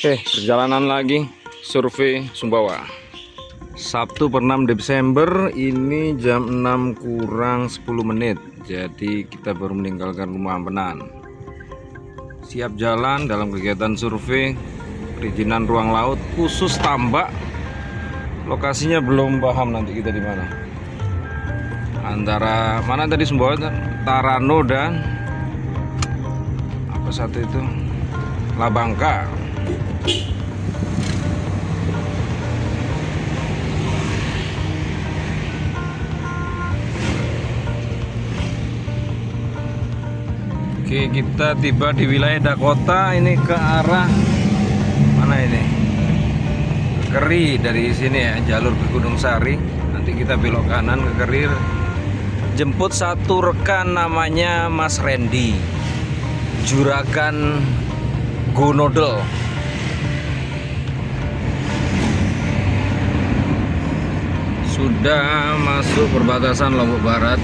Oke, perjalanan lagi survei Sumbawa. Sabtu per 6 Desember, ini jam 6 kurang 10 menit. Jadi kita baru meninggalkan rumah Ampenan. Siap jalan dalam kegiatan survei perizinan ruang laut khusus tambak. Lokasinya belum paham nanti kita di mana. Antara mana tadi Sumbawa? Tarano dan apa satu itu? Labangka. Oke, kita tiba di wilayah Dakota. Ini ke arah mana ini? Keri dari sini ya, jalur ke Gunung Sari. Nanti kita belok kanan ke Kerir. Jemput satu rekan namanya Mas Randy, Juragan Gonodel. Sudah masuk perbatasan Lombok Barat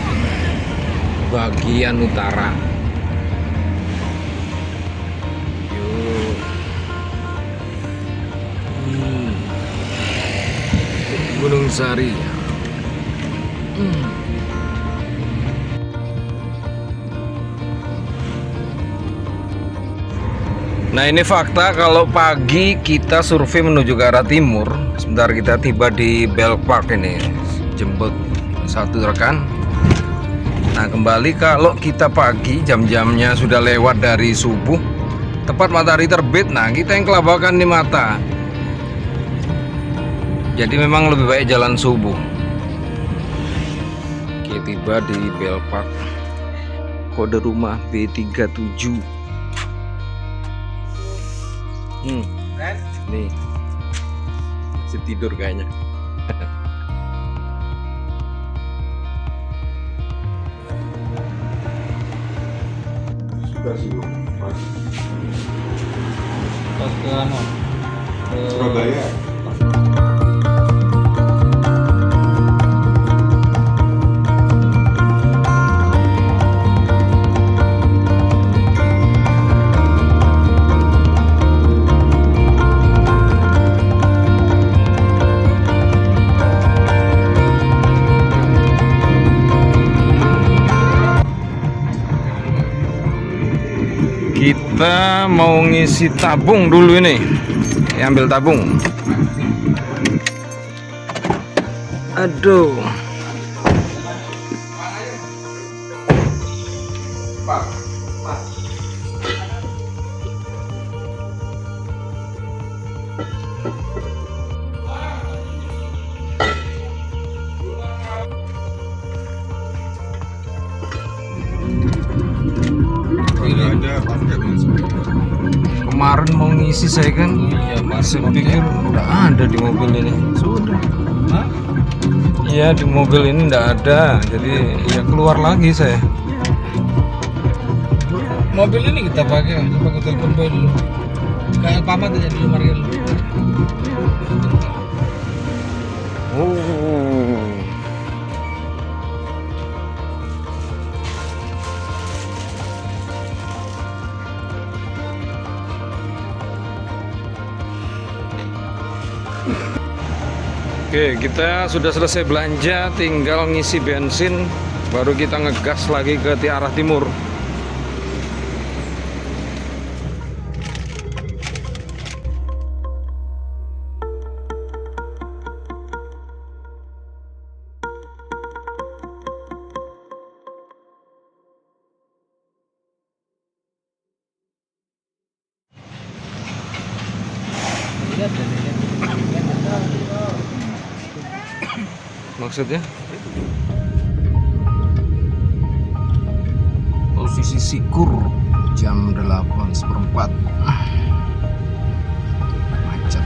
bagian utara. Gunung Sari. Nah, ini fakta kalau pagi kita survei menuju ke arah timur. Sebentar kita tiba di Bell Park ini, jemput satu rekan. Nah, kembali kalau kita pagi, jam-jamnya sudah lewat dari subuh, tepat matahari terbit. Nah, kita yang kelabakan di mata. Jadi memang lebih baik jalan subuh. Oke, tiba di Bell Park. Kode rumah B37. Nih, masih tidur kayaknya. Sudah sih Bu, pas ke Surabaya. Kita mau ngisi tabung dulu ini. Ambil tabung. Aduh. Ada paket Mas. Kemarin mau ngisi saya kan, saya pikir udah ada di mobil ini. Sudah. Iya, di mobil ini enggak ada. Jadi ya keluar lagi saya. mobil ini kita pakai telepon boy dulu. Kayak paman aja dulu mari dulu. Oh. Oke, kita sudah selesai belanja, tinggal ngisi bensin, baru kita ngegas lagi ke arah timur. Maksudnya? Posisi Sikur jam 8:04. Macet.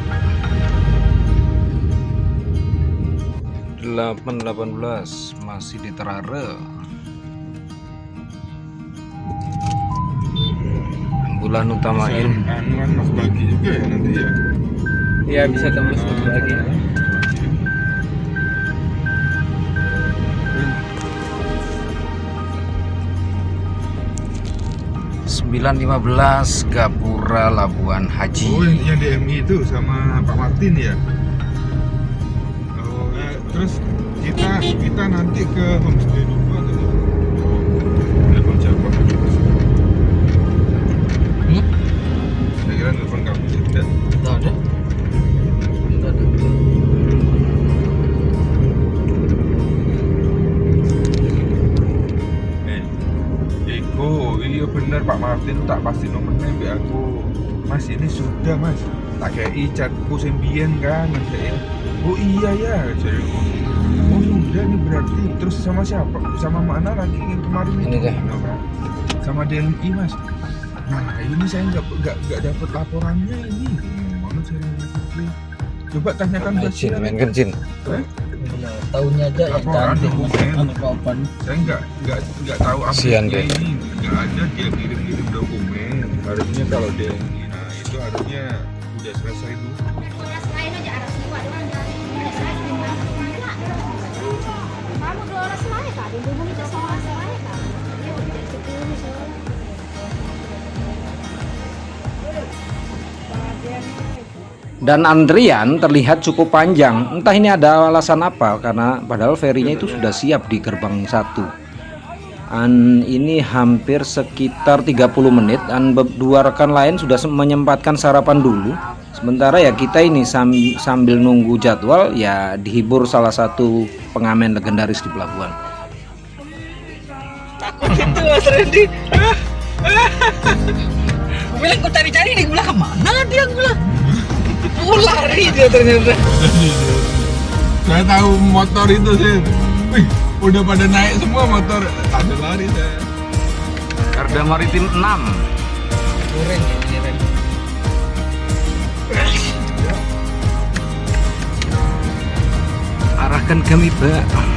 8:18 masih di Terare. Bulan utamain. Anuan Mas bagi juga ya nanti ya. Iya bisa tembus lagi. 9.15 Gapura Labuan Haji. Oh, yang DMI itu sama Pak Martin ya. Oh, terus kita nanti ke homestay dulu atau telepon siapa? Saya kira telepon kamu sih tidak. Nggak ada. Nggak ada. Iya bener Pak Martin tak pasti nomornya bi aku. Mas ini sudah mas. Tak kayak chatku sembien kan nanti. Oh iya ya saya. Oh sudah nih berarti. Terus sama siapa? Sama mana lagi yang kemarin Ini itu? deh. Kan? Sama DMI mas. Nah ini saya nggak dapat laporannya ini. Mana saya ngerti. Coba tanyakan ke Jin, main kencin. Tahunya aja yang Laporan cantik dokumen. anak papan. Saya nggak tahu Kasihan update-nya deh. ini. Nggak ada dia kirim dokumen. Harusnya kalau DMI, nah itu harusnya udah selesai tuh. Dan antrian terlihat cukup panjang. Entah ini ada alasan apa, karena padahal ferinya itu sudah siap di gerbang 1. Ini hampir sekitar 30 menit dan dua rekan lain sudah menyempatkan sarapan dulu. Sementara ya kita ini sambil nunggu jadwal ya dihibur salah satu pengamen legendaris di pelabuhan. Takut itu Mas Randy. Gue bilang gue cari-cari nih, gue bilang kemana dia, gue bilang. Gue lari dia ternyata. Saya tahu motor itu sih. Wih, udah pada naik semua motor. Ada lari saya. Garda Maritim 6. Goreng ini Ren. Arahkan kami, Pak.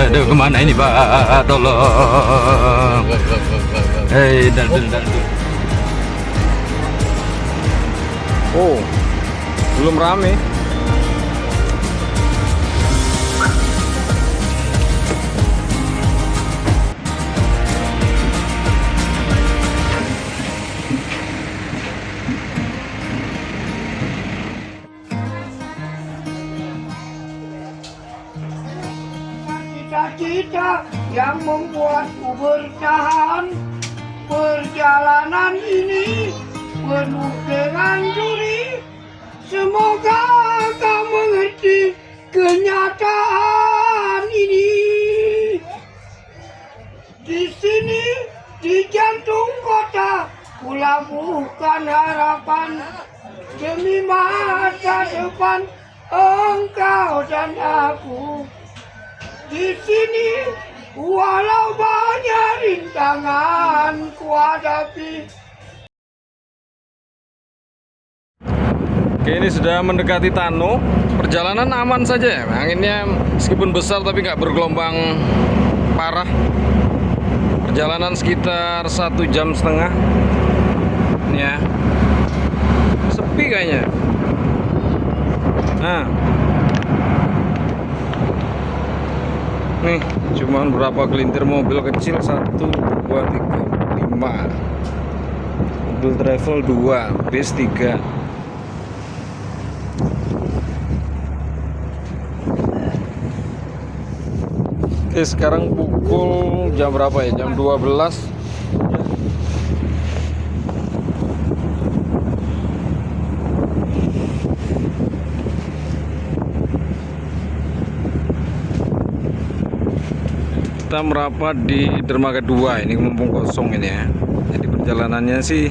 Aduh, kemana ini, Pak? Tolong. Hei, dan. Oh, belum rame. Cita-cita yang membuatku bertahan. Perjalanan ini penuh dengan duri. Semoga kau mengerti kenyataan ini. Di sini, di jantung kota, kulabuhkan harapan demi masa depan engkau dan aku. Di sini, walau banyak rintangan ku hadapi. Oke, ini sudah mendekati Tano. Perjalanan aman saja. Anginnya meskipun besar tapi nggak bergelombang parah. Perjalanan sekitar 1,5 jam. Ini ya. Sepi kayaknya. Nah. Nih, cuman berapa gelintir mobil kecil, 1, 2, 3, 5. Mobil travel 2, bis 3. Oke, sekarang pukul jam berapa ya? Jam 12. Kita merapat di dermaga 2. Ini mumpung kosong ini ya. Jadi perjalanannya sih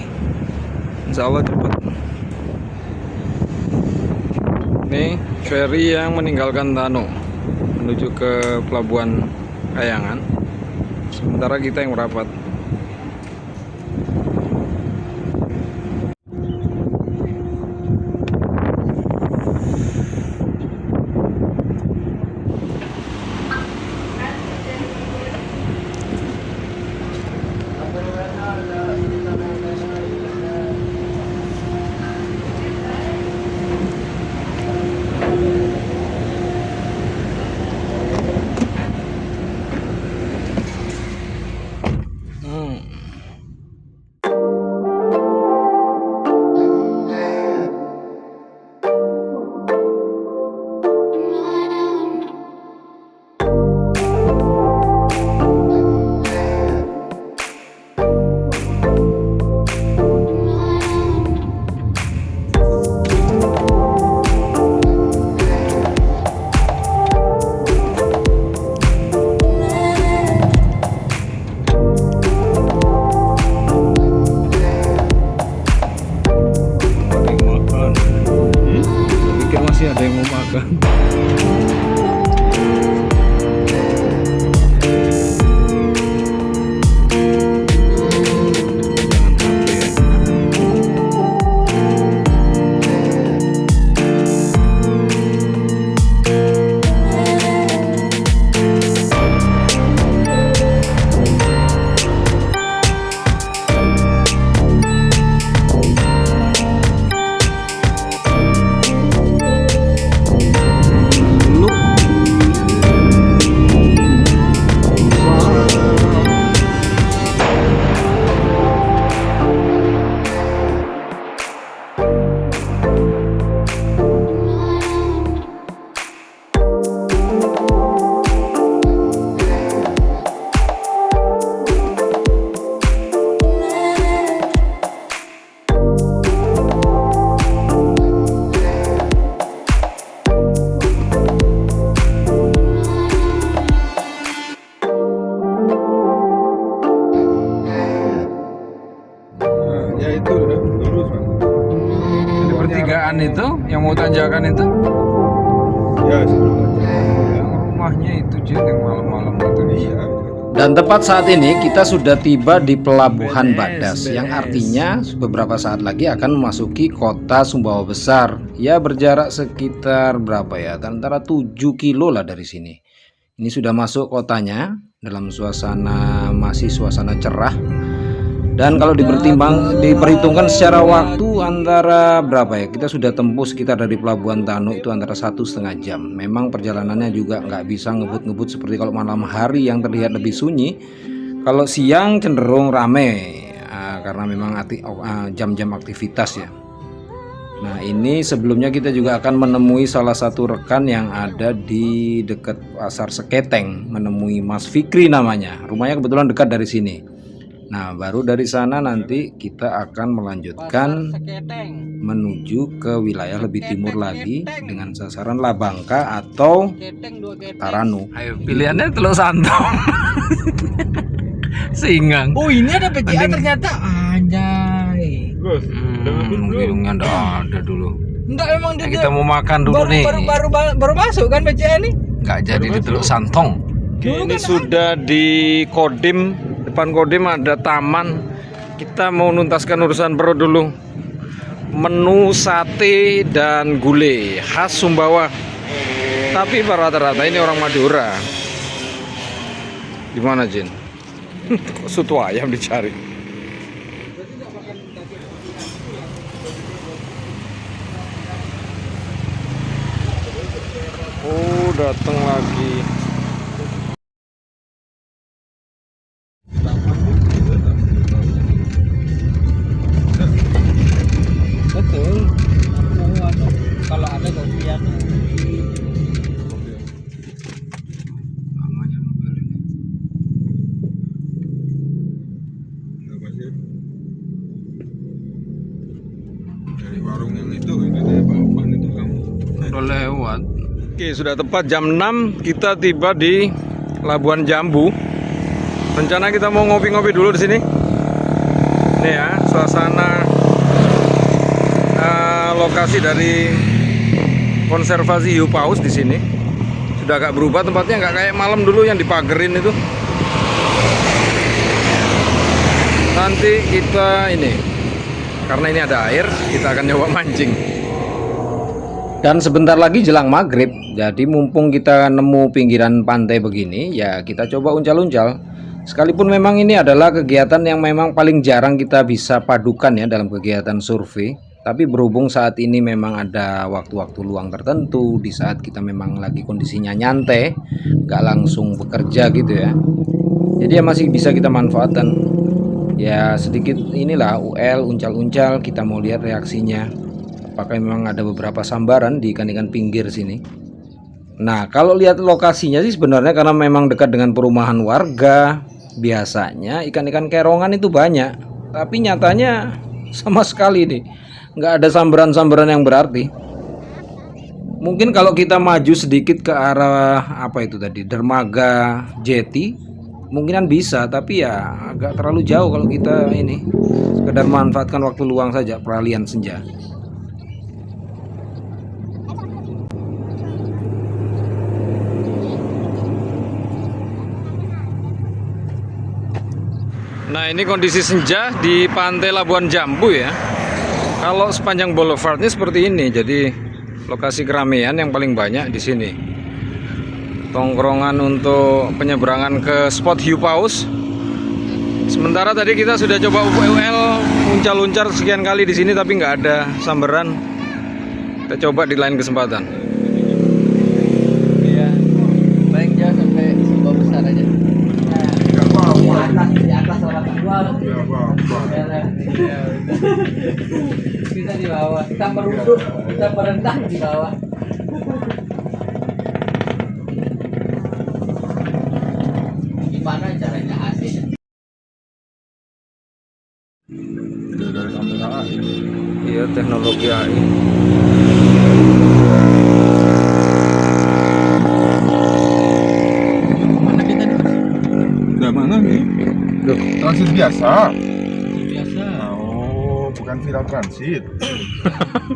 insya Allah cepat. Ini ferry yang meninggalkan Tano menuju ke pelabuhan Kayangan. Sementara kita yang merapat. Ya itu udah lurus Bang. Di pertigaan itu yang mau tanjakan itu Ya sebelum aja. yang rumahnya itu Jin, yang malam-malam itu. Iya. Dan tepat saat ini kita sudah tiba di Pelabuhan Badas, yang artinya beberapa saat lagi akan memasuki kota Sumbawa Besar. Ya berjarak sekitar berapa ya, antara 7 kilo lah dari sini. Ini sudah masuk kotanya dalam suasana, masih suasana cerah. Dan kalau diperhitungkan secara waktu antara berapa ya, kita sudah tempuh sekitar dari Pelabuhan Tano itu antara 1,5 jam. Memang perjalanannya juga nggak bisa ngebut-ngebut seperti kalau malam hari yang terlihat lebih sunyi. Kalau siang cenderung rame karena memang jam-jam aktivitas ya. Nah ini sebelumnya kita juga akan menemui salah satu rekan yang ada di dekat Pasar Seketeng, menemui Mas Fikri namanya. Rumahnya kebetulan dekat dari sini. Nah baru dari sana nanti kita akan melanjutkan menuju ke wilayah lebih timur lagi dengan sasaran Labangka atau Taranu. Ayo pilihannya Teluk Santong. Singang. Oh ini ada PCA ternyata, anjay. Bos, Hidungnya ada dulu. Enggak, emang dia Kita mau makan dulu nih. baru masuk kan PCA ini? Nggak jadi di Teluk Santong. Ini sudah di Kodim, depan Kodim ada taman. Kita mau nuntaskan urusan perut dulu. Menu sate dan gulai khas Sumbawa. Tapi rata-rata ini orang Madura. Gimana Jin? Soto ayam dicari. Oh, datang lagi. Betul. Kalau ada kopian. Namanya mobil ini. Apa sih? Dari warung yang itu Pak itu kamu. Udah lewat. Oke, sudah tepat jam 6 kita tiba di Labuan Jambu. Rencana kita mau ngopi-ngopi dulu di sini. Nih ya, suasana lokasi dari konservasi hiu paus di sini. Sudah agak berubah tempatnya, nggak kayak malam dulu yang dipagerin itu. Nanti kita ini, karena ini ada air, kita akan nyoba mancing. Dan sebentar lagi jelang maghrib, jadi mumpung kita nemu pinggiran pantai begini, ya kita coba uncal-uncal. Sekalipun memang ini adalah kegiatan yang memang paling jarang kita bisa padukan ya dalam kegiatan survei. Tapi berhubung saat ini memang ada waktu-waktu luang tertentu, di saat kita memang lagi kondisinya nyantai, nggak langsung bekerja gitu ya. Jadi ya masih bisa kita manfaatkan. Ya sedikit inilah UL, uncal-uncal, kita mau lihat reaksinya. Apakah memang ada beberapa sambaran di ikan-ikan pinggir sini. Nah kalau lihat lokasinya sih sebenarnya karena memang dekat dengan perumahan warga, biasanya ikan-ikan kerongan itu banyak. Tapi nyatanya sama sekali nih, nggak ada sambaran-sambaran yang berarti. Mungkin kalau kita maju sedikit ke arah apa itu tadi, dermaga Jeti, mungkinan bisa, tapi ya agak terlalu jauh kalau kita ini sekedar manfaatkan waktu luang saja peralihan senja. Nah, ini kondisi senja di Pantai Labuan Jambu ya. Kalau sepanjang boulevardnya seperti ini, jadi lokasi keramaian yang paling banyak di sini. Tongkrongan untuk penyeberangan ke spot hiu paus. Sementara tadi kita sudah coba UL uncal-uncar sekian kali di sini tapi nggak ada samberan. Kita coba di lain kesempatan. Iya. Baik ya sampai sebuah besar aja. Nggak apa-apa. Di atas orang tua. Nggak apa-apa. Kita di bawah. Kita merunduk, kita merendah di bawah. Gimana caranya asik? Dari kamera. Iya, teknologi AI. Mana kita nih? Udah mana nih? Loh, Transit biasa. Biasa. Oh, bukan viral transit.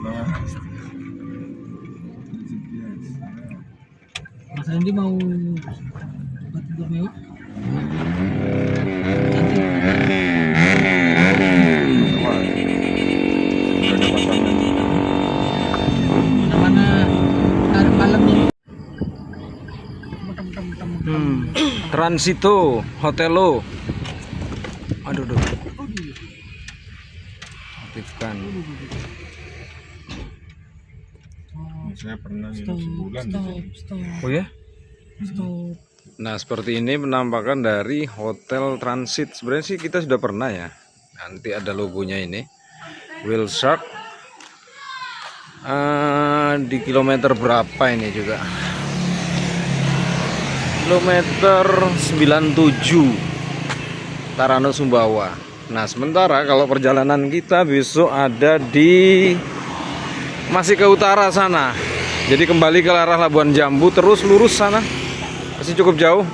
Nah, Mas Randy mau buat tidur mewah? Mana-mana sekarang malam nih. Transito Hotelo. Aduh, aduh. Aktifkan. saya pernah nginep sebulan di sini. Oh ya? Nah, seperti ini penampakan dari Hotel Transit. Sebenarnya sih kita sudah pernah ya. Nanti ada logonya ini. Whale Shark. Di kilometer berapa ini juga? Kilometer 97 Tarano Sumbawa. Nah, sementara kalau perjalanan kita besok ada di masih ke utara sana. Jadi kembali ke arah Labuan Jambu terus lurus sana. Masih cukup jauh.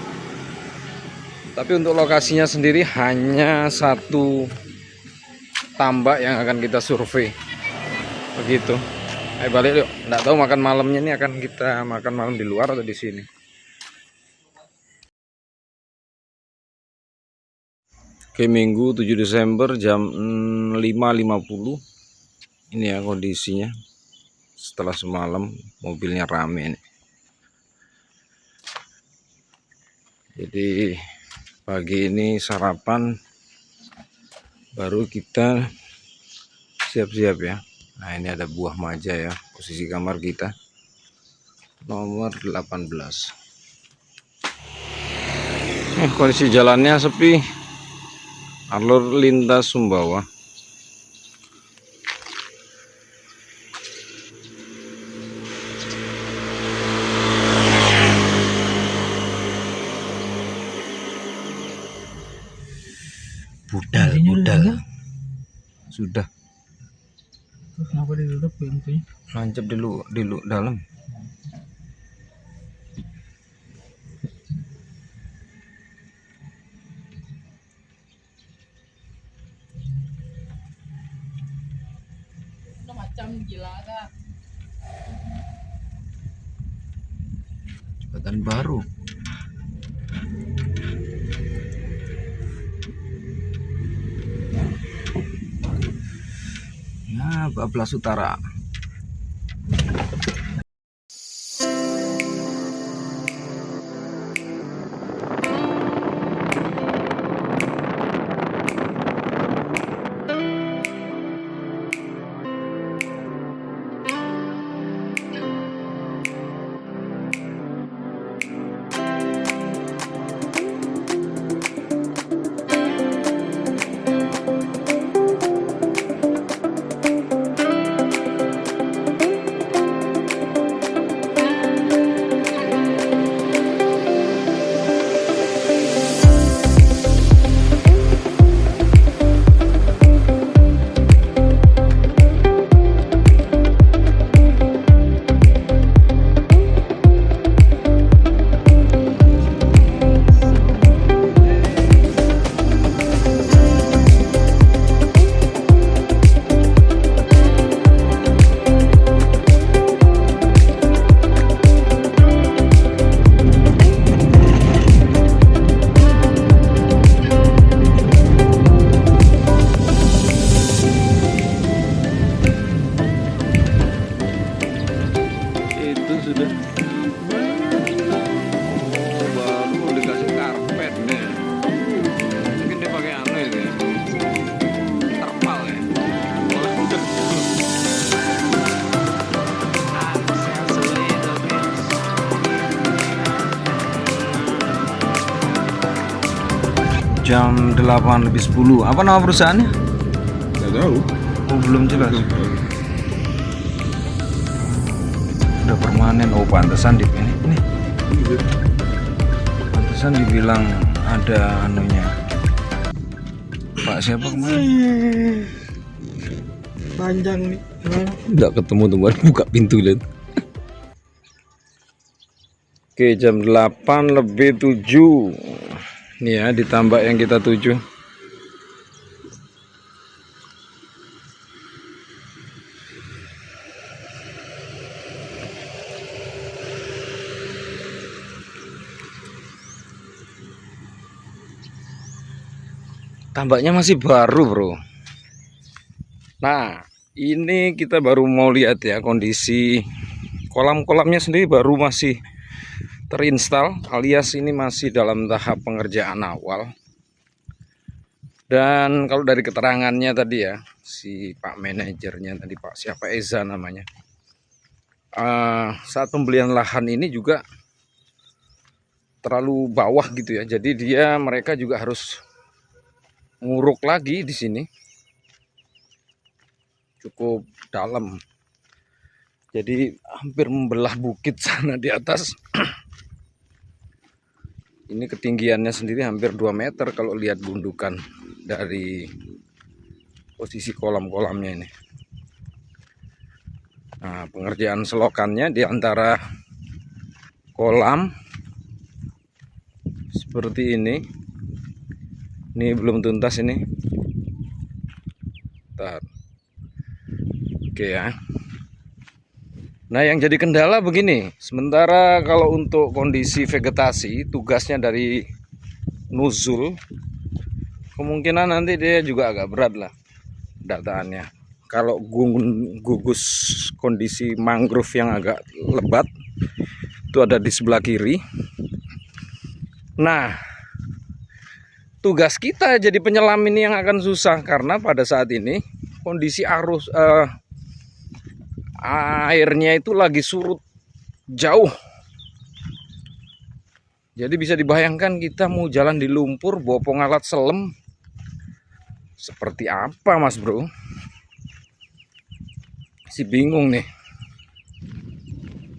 Tapi untuk lokasinya sendiri hanya satu tambak yang akan kita survei. Begitu. Ayo balik yuk. Nggak tahu makan malamnya ini akan kita makan malam di luar atau di sini. Oke, Minggu 7 Desember jam 5.50. Ini ya kondisinya. Setelah semalam mobilnya rame nih. Jadi pagi ini sarapan baru kita siap-siap ya. Nah, ini ada buah maja ya, posisi kamar kita nomor 18. Kondisi jalannya sepi, alur lintas Sumbawa. Budal. Sudah. Kenapa ditutup pintunya? Nancep di dalam. Macam gila kan? Jembatan baru. Ya, Bablas Utara. jam 8:10. Apa nama perusahaannya? Nggak tahu. Oh, belum jelas. Udah permanen. Oh, pantesan di ini. Pantesan dibilang ada anunya. Pak siapa kemarin? Panjang nih. Nggak ketemu tuh, baru buka pintu lihat. Oke, jam 8:07. Nih ya, ditambah yang kita tuju. Tambaknya masih baru, bro. Nah, ini kita baru mau lihat ya kondisi kolam-kolamnya sendiri, baru masih terinstal, alias ini masih dalam tahap pengerjaan awal. Dan kalau dari keterangannya tadi ya, si Pak manajernya tadi, Pak siapa, Eza namanya, saat pembelian lahan ini juga terlalu bawah gitu ya, jadi mereka juga harus nguruk lagi di sini, cukup dalam, jadi hampir membelah bukit sana di atas. Ini ketinggiannya sendiri hampir 2 meter kalau lihat gundukan dari posisi kolam-kolamnya ini. Nah, pengerjaan selokannya di antara kolam seperti ini. Ini belum tuntas ini. Bentar. Oke ya. Nah, yang jadi kendala begini, sementara kalau untuk kondisi vegetasi, tugasnya dari nuzul, kemungkinan nanti dia juga agak berat lah dataannya. Kalau gugus kondisi mangrove yang agak lebat, itu ada di sebelah kiri. Nah, tugas kita jadi penyelam ini yang akan susah, karena pada saat ini kondisi arus airnya itu lagi surut jauh. Jadi bisa dibayangkan kita mau jalan di lumpur bawa pengalat selam seperti apa, Mas Bro? Si bingung nih.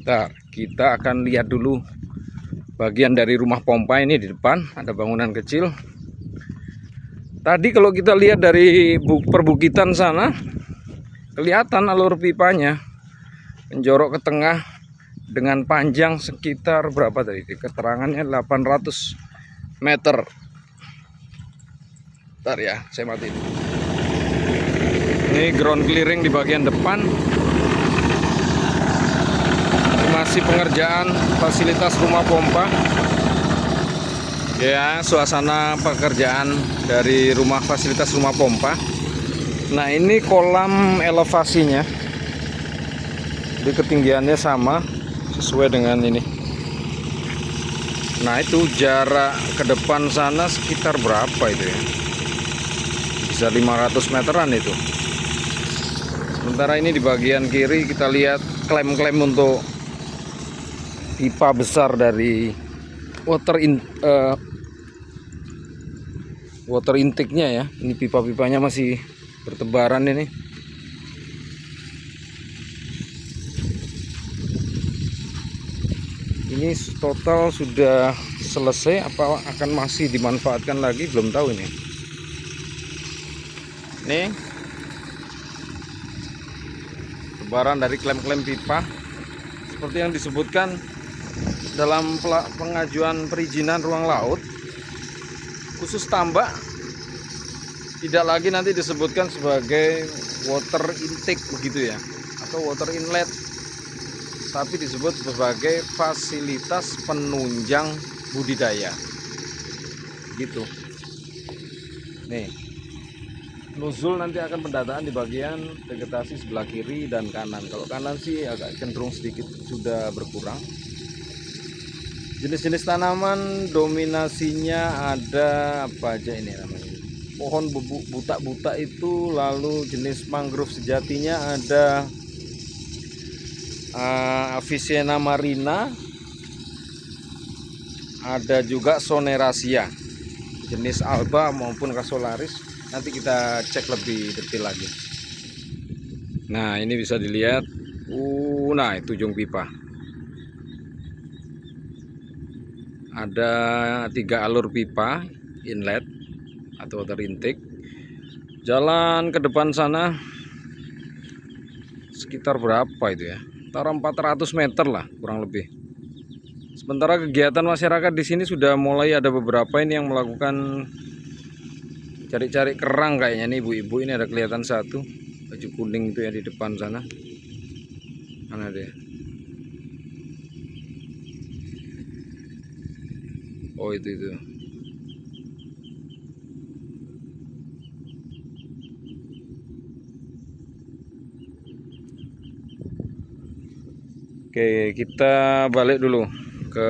Bentar, kita akan lihat dulu bagian dari rumah pompa ini di depan, ada bangunan kecil. Tadi kalau kita lihat dari perbukitan sana, kelihatan alur pipanya menjorok ke tengah dengan panjang sekitar berapa tadi? Keterangannya 800 meter. Bentar ya, saya matiin. Ini ground clearing di bagian depan. Ini masih pengerjaan fasilitas rumah pompa. Ya, suasana pekerjaan dari fasilitas rumah pompa. Nah, ini kolam elevasinya. Jadi ketinggiannya sama sesuai dengan ini. Nah, itu jarak ke depan sana sekitar berapa itu ya? Bisa 500 meteran itu. Sementara ini di bagian kiri kita lihat klaim-klaim untuk pipa besar dari water intake-nya ya. Ini pipa-pipanya masih bertebaran ini. Ini total sudah selesai, apa akan masih dimanfaatkan lagi, belum tahu ini. Nih, tebaran dari klaim-klaim pipa seperti yang disebutkan dalam pengajuan perizinan ruang laut khusus tambak, tidak lagi nanti disebutkan sebagai water intake begitu ya, atau water inlet, tapi disebut sebagai fasilitas penunjang budidaya gitu. Nih, nuzul nanti akan pendataan di bagian vegetasi sebelah kiri dan kanan. Kalau kanan sih agak cenderung sedikit sudah berkurang. Jenis-jenis tanaman dominasinya ada apa aja ini namanya, pohon buta-buta itu, lalu jenis mangrove sejatinya ada Avicenna marina, ada juga Soneraceae. jenis Alba maupun Casolaris. Nanti kita cek lebih detail lagi. Nah, ini bisa dilihat. Nah, itu ujung pipa. Ada 3 alur pipa inlet atau water intake. Jalan ke depan sana sekitar berapa itu ya? Antara 400 meter lah kurang lebih. Sementara kegiatan masyarakat di sini sudah mulai ada beberapa ini yang melakukan cari-cari kerang kayaknya nih ibu-ibu. Ini ada kelihatan satu baju kuning itu ya di depan sana. Mana dia? Oh itu. Oke, kita balik dulu ke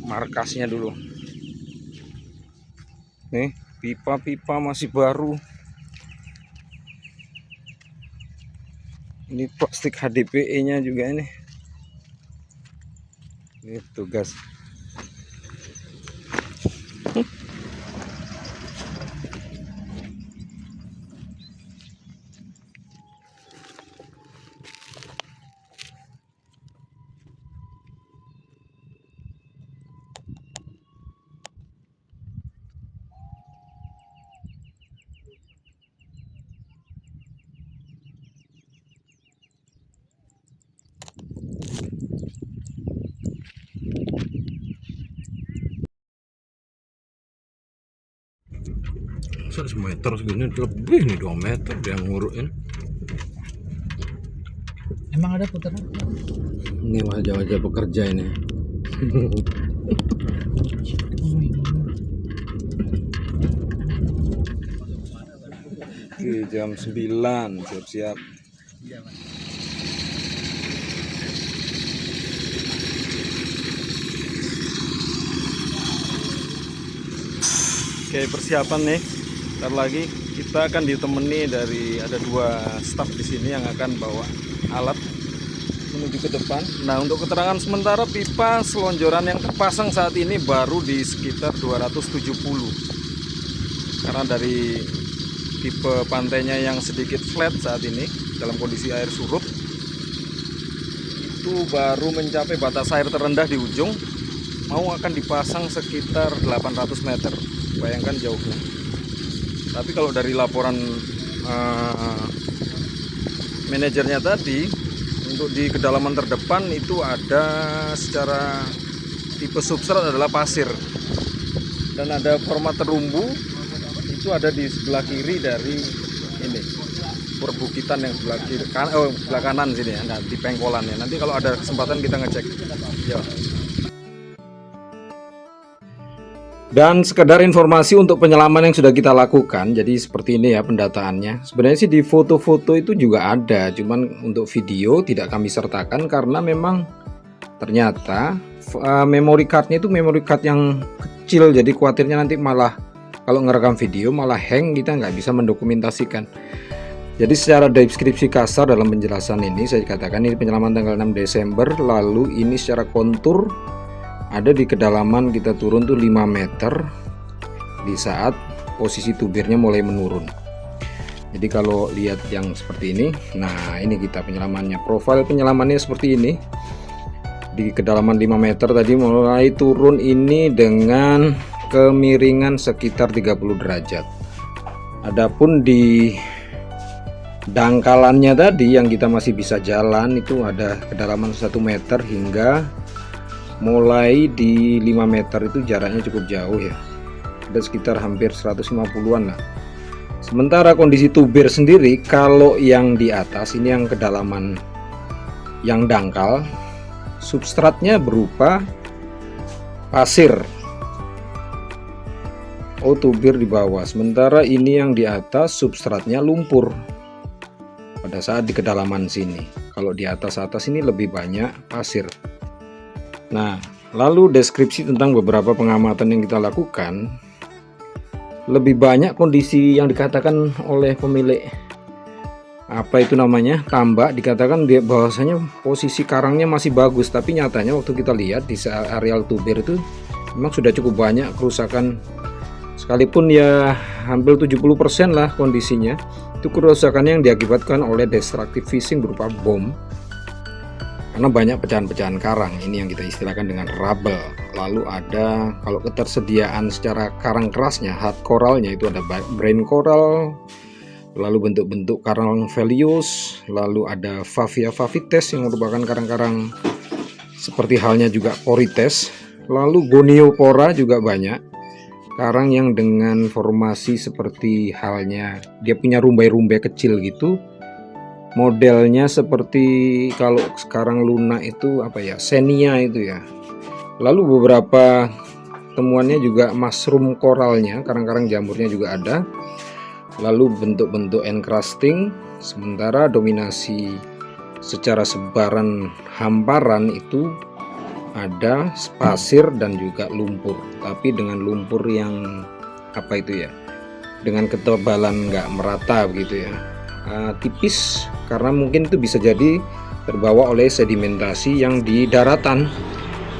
markasnya dulu. Nih, pipa-pipa masih baru. Ini plastik HDPE-nya juga ini. Itu gas. Semeter segini lebih nih, 2 meter dia ngurukin. Emang ada putaran? Ini wajah-wajah pekerja ini. Oke, jam 9 siap-siap. Oke, persiapan nih. Ntar lagi kita akan ditemani dari ada 2 staf di sini yang akan bawa alat menuju ke depan. Nah, untuk keterangan sementara pipa selonjoran yang terpasang saat ini baru di sekitar 270. Karena dari tipe pantainya yang sedikit flat saat ini dalam kondisi air surut, itu baru mencapai batas air terendah di ujung. Mau akan dipasang sekitar 800 meter. Bayangkan jauhnya. Tapi kalau dari laporan manajernya tadi, untuk di kedalaman terdepan itu ada secara tipe substrat adalah pasir, dan ada format terumbu itu ada di sebelah kiri dari ini perbukitan yang sebelah kiri sebelah kanan sini ya, nah, di pengkolannya. Nanti kalau ada kesempatan kita ngecek ya. Dan sekedar informasi untuk penyelaman yang sudah kita lakukan, jadi seperti ini ya pendataannya. Sebenarnya sih di foto-foto itu juga ada, cuman untuk video tidak kami sertakan karena memang ternyata memory cardnya itu memory card yang kecil, jadi khawatirnya nanti malah kalau ngerekam video malah hang, kita nggak bisa mendokumentasikan. Jadi secara deskripsi kasar dalam penjelasan ini saya katakan ini penyelaman tanggal 6 Desember, lalu ini secara kontur ada di kedalaman kita turun tuh 5 meter di saat posisi tubirnya mulai menurun. Jadi kalau lihat yang seperti ini, nah ini kita penyelamannya, profil penyelamannya seperti ini. Di kedalaman 5 meter tadi mulai turun ini dengan kemiringan sekitar 30 derajat. Adapun di dangkalannya tadi yang kita masih bisa jalan itu ada kedalaman 1 meter hingga mulai di 5 meter itu jaraknya cukup jauh ya, ada sekitar hampir 150-an lah. Sementara kondisi tubir sendiri, kalau yang di atas ini yang kedalaman yang dangkal, substratnya berupa pasir. Oh, tubir di bawah, sementara ini yang di atas substratnya lumpur pada saat di kedalaman sini. Kalau di atas ini lebih banyak pasir. Nah, lalu deskripsi tentang beberapa pengamatan yang kita lakukan, lebih banyak kondisi yang dikatakan oleh pemilik apa itu namanya, tambak, dikatakan dia bahwasanya posisi karangnya masih bagus, tapi nyatanya waktu kita lihat di areal Tuber itu memang sudah cukup banyak kerusakan, sekalipun ya hampir 70% lah kondisinya itu kerusakan yang diakibatkan oleh destructive fishing berupa bom, karena banyak pecahan-pecahan karang. Ini yang kita istilahkan dengan rubble. Lalu ada, kalau ketersediaan secara karang kerasnya, hard coralnya itu ada brain coral, lalu bentuk-bentuk karang Velius, lalu ada Favia favites yang merupakan karang-karang seperti halnya juga Porites, lalu Goniopora juga banyak, karang yang dengan formasi seperti halnya dia punya rumbai-rumbai kecil gitu, modelnya seperti kalau sekarang Luna itu apa ya, Xenia itu ya. Lalu beberapa temuannya juga mushroom koralnya, karang-karang jamurnya juga ada. Lalu bentuk-bentuk encrusting, sementara dominasi secara sebaran hamparan itu ada pasir dan juga lumpur, tapi dengan lumpur yang apa itu ya, dengan ketebalan nggak merata begitu ya, tipis, karena mungkin itu bisa jadi terbawa oleh sedimentasi yang di daratan,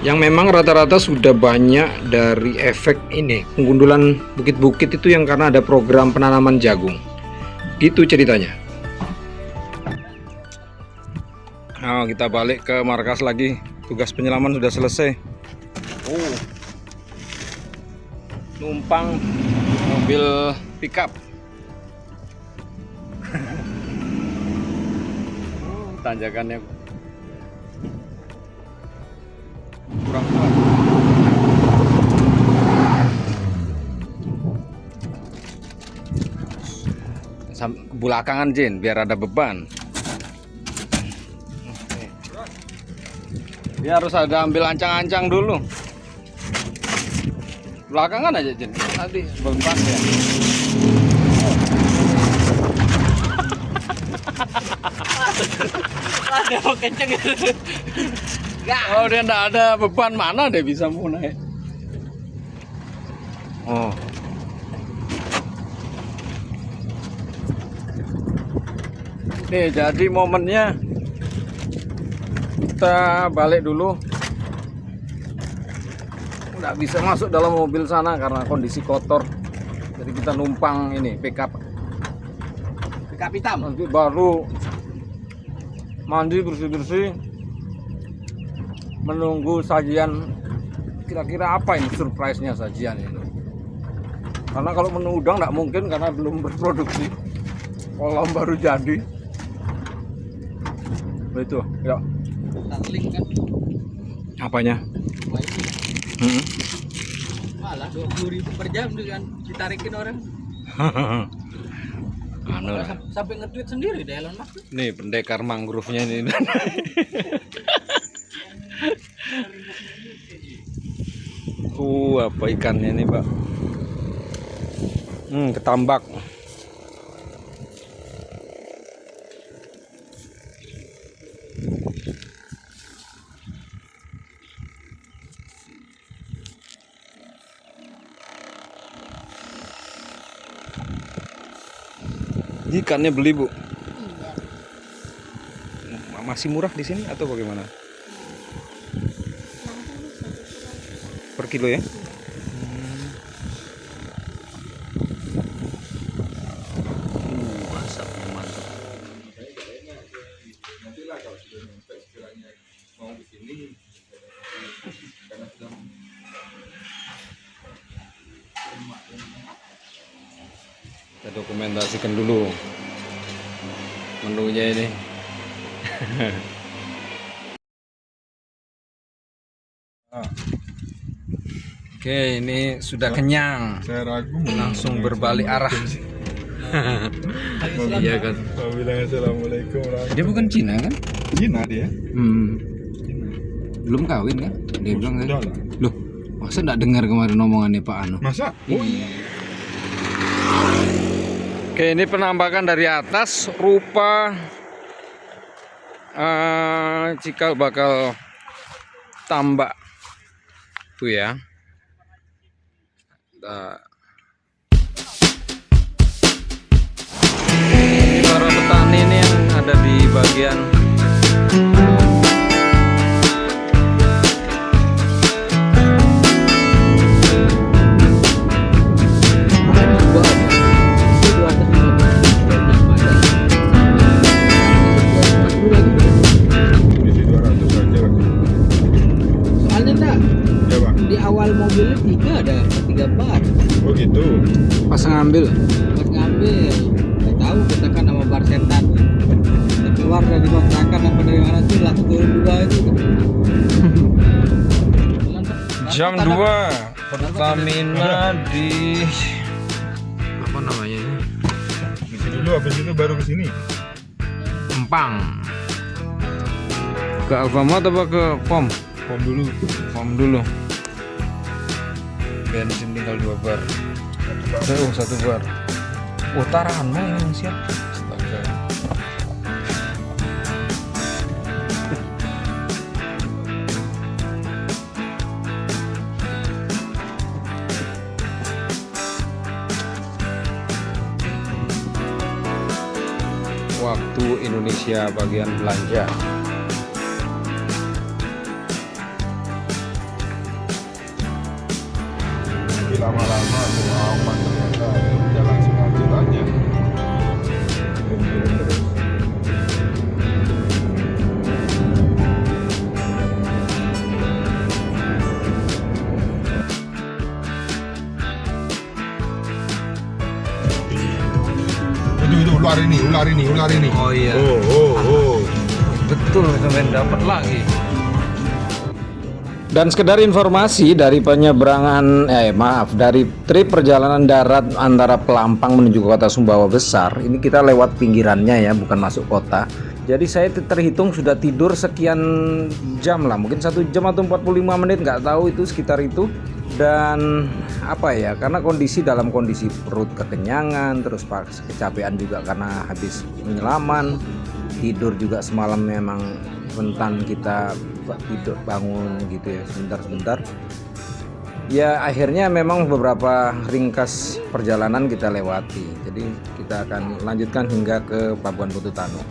yang memang rata-rata sudah banyak dari efek ini penggundulan bukit-bukit itu yang karena ada program penanaman jagung gitu ceritanya. Nah, kita balik ke markas lagi, tugas penyelaman sudah selesai. Numpang mobil pickup. Tanjakannya kurang kuat. Ke belakangan Jin biar ada beban. Dia harus ada ambil ancang-ancang dulu. Belakangan aja Jin, nanti beban ya. Ada mau kenceng gitu. Kalau dia enggak ada beban, mana dia bisa mau naik. Oh. Nih, jadi momennya kita balik dulu. Nggak bisa masuk dalam mobil sana karena kondisi kotor. Jadi kita numpang ini pickup hitam. nanti baru mandi bersih-bersih, menunggu sajian. Kira-kira apa ini surprise-nya sajian ini, karena kalau menu udang nggak mungkin karena belum berproduksi, kolam baru jadi. Itu ya Starlink kan. apanya. Malah 20.000 per jam dengan ditarikin orang. Anu lah. Sampai nge-tweet sendiri deh Elon Musk. Nih pendekar mangrove-nya ini. Apa ikannya ini, Pak? Ketambak. Ikannya beli, Bu? Masih murah di sini atau bagaimana? Per kilo ya? Mantap, mantap. Nantilah kalau sudah sampai sekiranya mau di sini, karena sudah Kita dokumentasikan dulu menunya ini. Oke, ini sudah kenyang. saya ragu Langsung berbalik arah. Iya kan. Mau bilang assalamualaikum warahmatullahi. Dia bukan Cina kan? Cina dia. Belum kawin kan? Dia bilang kan. Udah lah. Loh, masa enggak dengar kemarin omongannya Pak Anu? Masa? Iya. Oke, ini penampakan dari atas, rupa cikal bakal tambak tuh ya. Ini para petani ini yang bagian Isi 200 aja lagi. Soalnya tak Ya bang. di awal mobilnya 3 bar. Oh gitu. pas ngambil. Pas ngambil, nggak tahu kita kan sama bar setan. Kita keluar dari kontrakan apa dari mana tuh langsung turun 2 itu. Jam 2 Pertamina di apa namanya ini? Isi dulu habis itu baru ke sini. Empang. Ke Alfamart apa ke POM? Pom dulu. POM dulu. Bensin tinggal 2 bar. 1 bar. Oh, taruhan mah yang siap. Astaga. Waktu Indonesia bagian belanja. Tapi lama-lama tuh aman ternyata. Udah langsung lanjut aja. Kirim-kirim terus. Itu ular ini. Oh iya. Oh. Betul, kemarin dapat lagi. Dan sekedar informasi dari penyeberangan, dari trip perjalanan darat antara Pelampang menuju ke kota Sumbawa Besar, ini kita lewat pinggirannya ya, bukan masuk kota. Jadi saya terhitung sudah tidur sekian jam lah, mungkin 1 jam atau 45 menit, nggak tahu itu sekitar itu. Dan apa ya, karena dalam kondisi perut kekenyangan, terus kecapean juga karena habis penyelaman, tidur juga semalam memang rentan kita tidur bangun gitu ya sebentar. Ya akhirnya memang beberapa ringkas perjalanan kita lewati. Jadi kita akan lanjutkan hingga ke Pelabuhan Putu Tanu.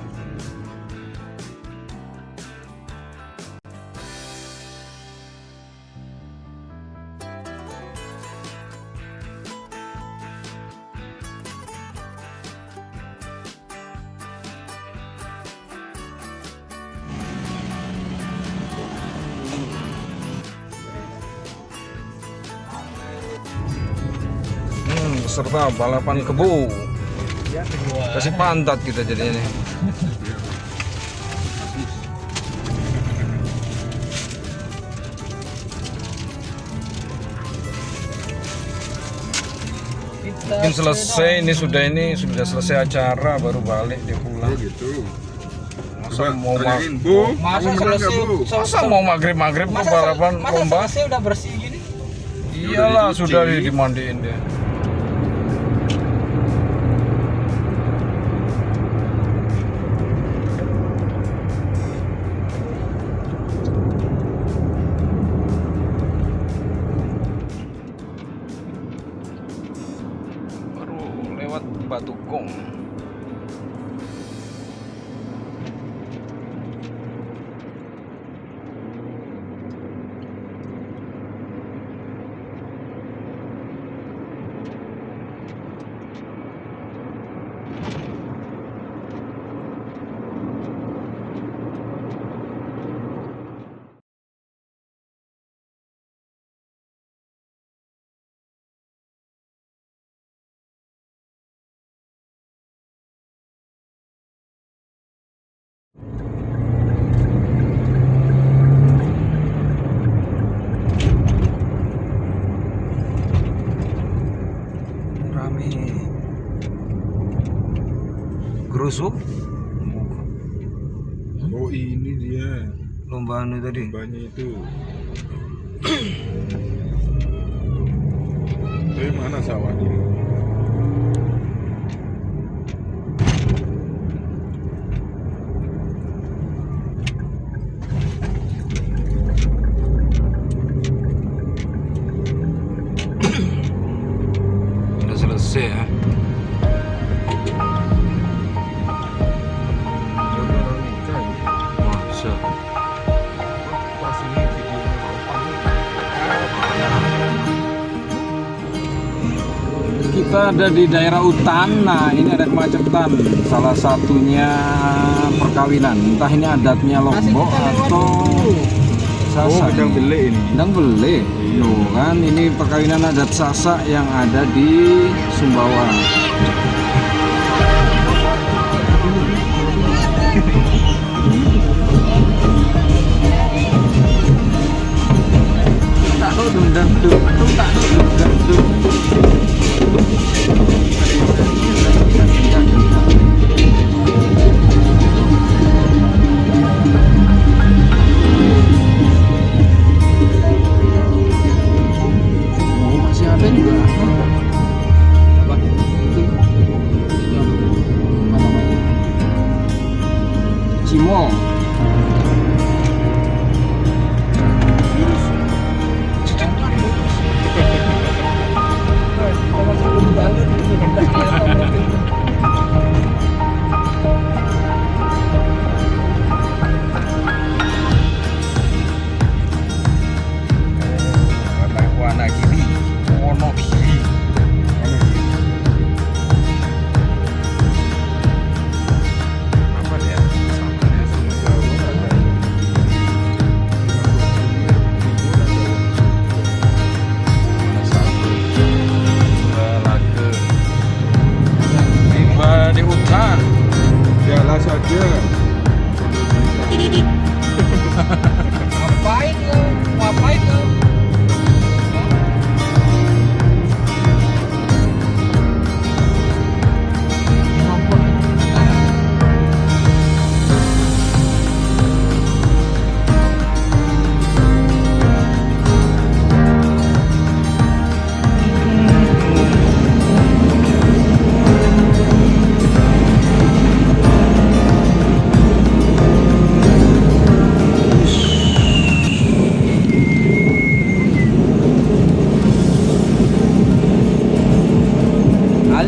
Serta balapan kebo, kasih pantat kita jadi ini. Mungkin selesai ini sudah selesai acara baru balik dia pulang. Oh gitu. Masa mau Masa selesai mau maghrib ke balapan lomba? selesai udah bersih gini. Iyalah sudah dimandiin dia. Batu Gong. Gerusuk. Oh ini dia Lomba anu tadi. lombanya itu. Tapi mana sawahnya? Udah selesai ya. Kita ada di daerah Utan. Nah, ini ada kemacetan. Salah satunya perkawinan. Entah ini adatnya Lombok atau Sasak. sedang beli ini. Sedang beli. Loh kan, ini perkawinan adat Sasak yang ada di Sumbawa. Oh, masih ada juga. Apa? Itu apa namanya? Cimol. Wonogiri. Wonogiri. Apa ya? Sama ya, sama Jawa ada. Mana satu? Lage. Tiba di hutan. Jalan saja. Ngapain lo? Ngapain lo?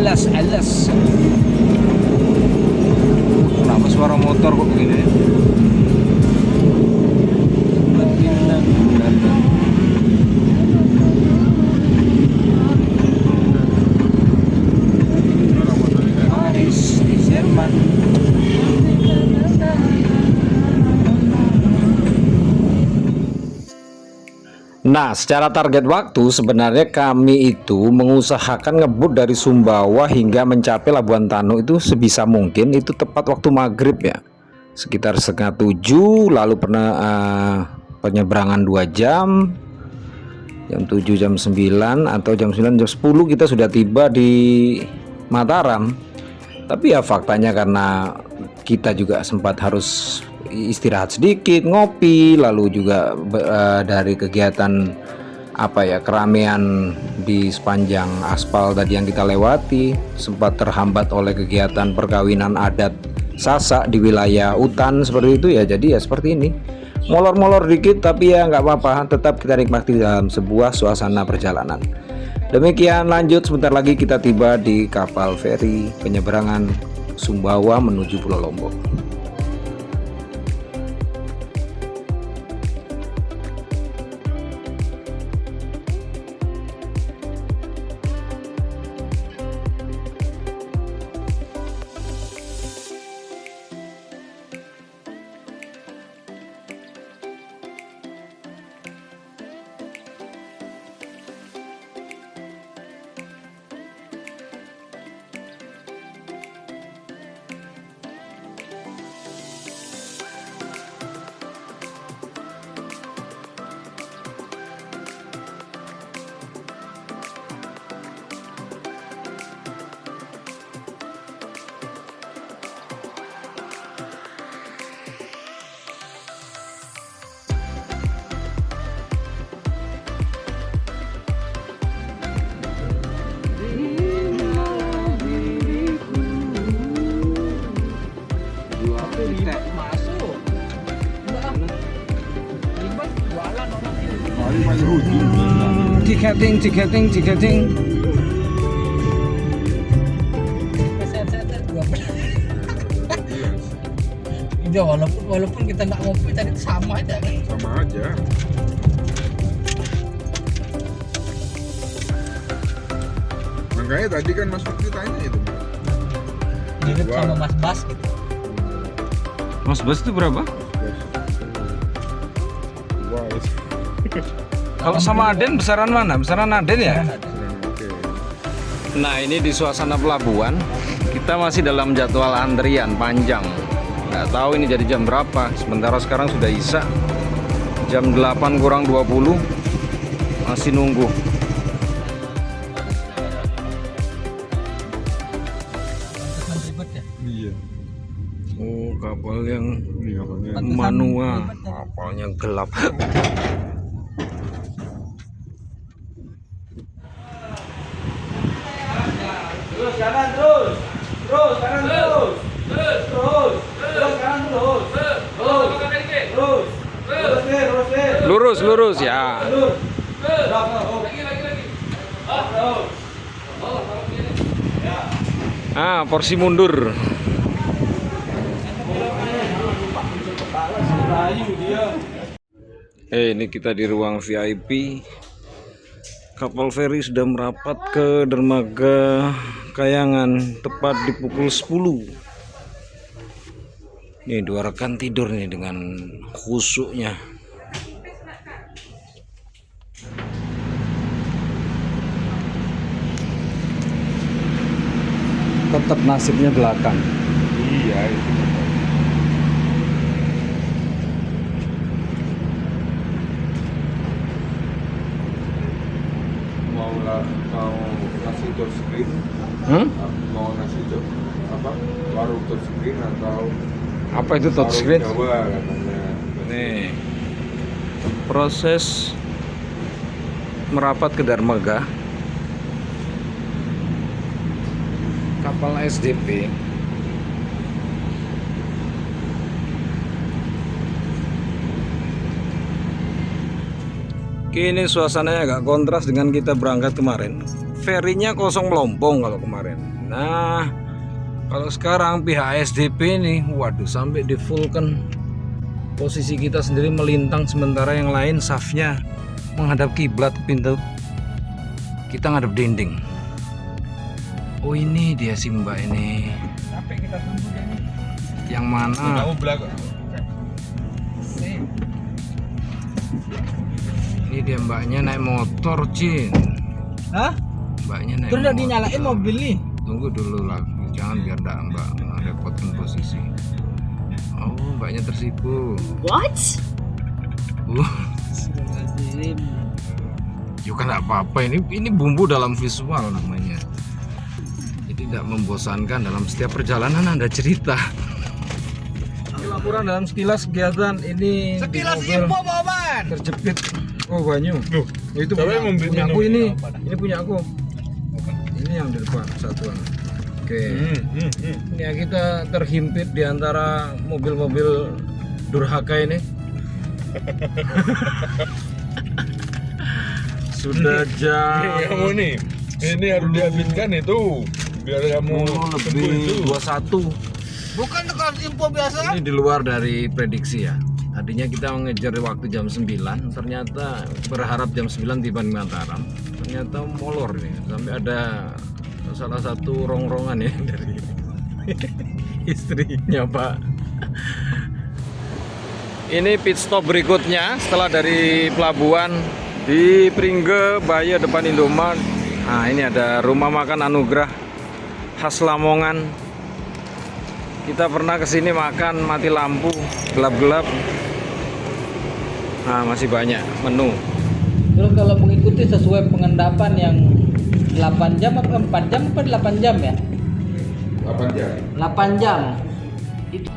Alas. Kenapa suara motor kok begini? Nah, secara target waktu sebenarnya kami itu mengusahakan ngebut dari Sumbawa hingga mencapai Labuan Tanu itu sebisa mungkin itu tepat waktu maghrib ya, sekitar 6:30, lalu pernah penyeberangan 2 jam, jam 7, jam 9 atau jam 9, jam 10 kita sudah tiba di Mataram. Tapi ya faktanya karena kita juga sempat harus istirahat sedikit, ngopi, lalu juga dari kegiatan keramaian di sepanjang aspal tadi yang kita lewati sempat terhambat oleh kegiatan perkawinan adat Sasak di wilayah Utan seperti itu ya. Jadi ya seperti ini, molor-molor dikit tapi ya nggak apa-apa, tetap kita nikmati dalam sebuah suasana perjalanan. Demikian, lanjut sebentar lagi kita tiba di kapal feri penyeberangan Sumbawa menuju Pulau Lombok. Tiketing. Ya walaupun kita nggak ngopi tadi itu sama aja kan. Sama aja. makanya tadi kan Mas Fikri tanya itu. Ingat Wah. sama Mas Bas gitu. Mas Bas itu berapa? Wah, Kalau sama Aden besaran mana? Besaran Aden ya? oke. Nah, ini di suasana pelabuhan. Kita masih dalam jadwal antrian panjang. Nggak tahu ini jadi jam berapa. Sementara sekarang sudah Isya. Jam 8 kurang 20. Masih nunggu. Pantesan ribet ya. Iya. Oh, kapal yang Iya, makanya. Pantesan manual. ribet ya. Kapalnya gelap. Lurus, lurus ya. Ah, porsi mundur. Ini kita di ruang VIP. Kapal feri sudah merapat ke dermaga Kayangan tepat di pukul 10. Nih dua rekan tidur nih dengan khusyuknya. Tetap nasibnya belakang. Iya, itu. Mau nasi touchscreen, mau nasi apa warung touchscreen atau Apa itu touchscreen? warung Jawa katanya. Nih proses merapat ke dermaga kapal SDP. Kini suasananya agak kontras dengan kita berangkat kemarin. Ferinya kosong melompong kalau kemarin. Nah, kalau sekarang pihak SDP nih, waduh sampai di full kan. Posisi kita sendiri melintang sementara yang lain safnya menghadap kiblat pintu. Kita ngadep dinding. Oh ini dia si mbak ini. Sampai kita tunggu dia nih. Yang mana? Kamu belakang. Ini dia mbaknya naik motor, Cin. Hah? Mbaknya naik Terus udah motor. dinyalain mobil nih. Tunggu dulu lah, jangan biar mbak merepotkan posisi. Oh, mbaknya tersipu. What? Astagfirullahaladzim. Ya kan nggak apa-apa, ini bumbu dalam visual namanya. Jadi tidak membosankan dalam setiap perjalanan ada cerita. Laporan dalam sekilas kegiatan ini. Sekilas di mobil info Bapak. terjepit. Oh banyu. Loh, Itu siapa punya, yang membeli punya minum? aku ini. Ini punya aku. Ini yang di depan satuan. Oke. Ya kita terhimpit di antara mobil-mobil durhaka ini. Sudah jam Kamu nih, ini harus dihabiskan itu biar kamu sembuh itu. lebih 21. Bukan tukang info biasa. Ini di luar dari prediksi ya. Tadinya kita mengejar waktu jam 9, ternyata berharap jam 9 tiba di Mataram. Ternyata molor nih, sampai ada salah satu rongrongan ya dari istrinya Pak. Ini pit stop berikutnya setelah dari pelabuhan di Pringge Baya depan Indomaret. Nah ini ada rumah makan Anugrah khas Lamongan. Kita pernah kesini makan mati lampu gelap-gelap. Nah masih banyak menu. Terus kalau mengikuti sesuai pengendapan yang 8 jam apa 4 jam apa 8 jam ya? 8 jam. 8 jam. Itu